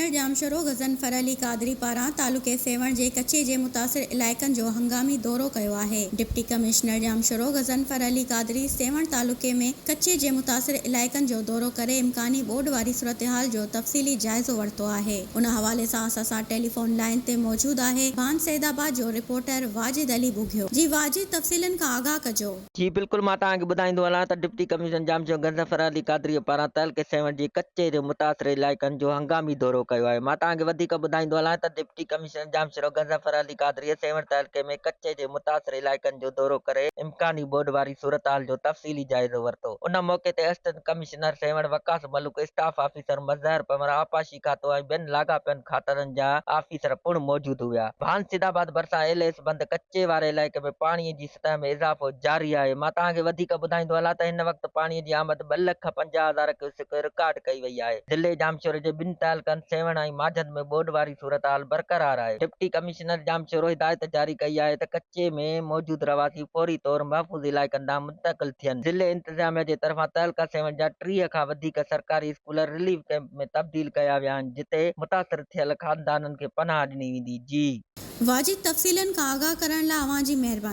Commissioner जामशरो Ghazanfar Ali Qadri पारां तालुक़े सेवण जे कचे जे मुतासिर इलाइक़नि जो हंगामी दौरो कयो आहे। डिप्टी कमिश्नर जामशरो गज़नफर अली क़ादरी सेवण तालुक़े में कचे जे मुतासिर इलाइक़नि जो दौरो करे इम्कानी ॿोॾ वारी सूरतहाल जो तफ़सीली जाइज़ो वरितो आहे। उन हवाले सां असां टेलीफोन लाइन ते मौजूद आहे भान सैदाबाद जो रिपोर्टर वाजिद अली बुघियो। जी वाजिद, तफ़सीलन खां आगाह कजो। जी बिल्कुलु, मां तव्हांखे ॿुधाईंदो हलां त डिप्टी कमिश्नर जामशरो गज़नफर अली क़ादरी पारां तालुक़े सेवण जे कचे जे मुतासिर इलाइक़नि जो हंगामी दौरो कयो आहे। मां तव्हांखे वधीक ॿुधाईंदो हलां त डिप्टी कमिश्नर जामशरो गज़नफर अली क़ादरी सेवण तालुक़े में कचे जे मुतासिर इलाइक़नि जो दौरो करे इम्कानी ॿोॾ वारी सूरतहाल जो तफ़सीली जाइज़ो वरितो। उन मौक़े ते assistant commissioner Sehwan Waqas Malook, staff officer Mazhar Panwar, आपाशी खातो ऐं ॿियनि लाॻापियलु खातनि जा ऑफिसर पिणु मौजूद हुआ। भान सैदाबाद भरिसां LS बंद कचे वारे इलाइक़े में पाणीअ जी सतह में इज़ाफ़ो जारी आहे। मां तव्हांखे वधीक ॿुधाईंदो हलां त हिन वक़्तु पाणीअ जी आमद 2,50,000 क्यूसेक रिकॉर्ड कई वई आहे। ज़िले जामशोरे जे ॿिनि तालुक़नि सेवण ऐं माझनि में ॿोॾ वारी सूरतहाल बरक़रार आहे। डिप्टी कमिश्नर जामशोरो हिदायत जारी कई आहे त कचे में मौजूद रवासी फौरी तौर महफ़ूज़ इलाइक़नि ॾांहुं मुंतक़िल थियनि। ज़िले इंतिज़ामिया जे तरफ़ां तहलका सेवण जा 30 खां वधीक सरकारी स्कूल रिलीफ कैंप में तब्दील कया विया आहिनि, जिते मुतासिर थियल ख़ानदाननि खे पनाह ॾिनी वेंदी। जी वाजिद, तफ़सीलन खां आगाह करण लाइ अवां जी महिरबानी।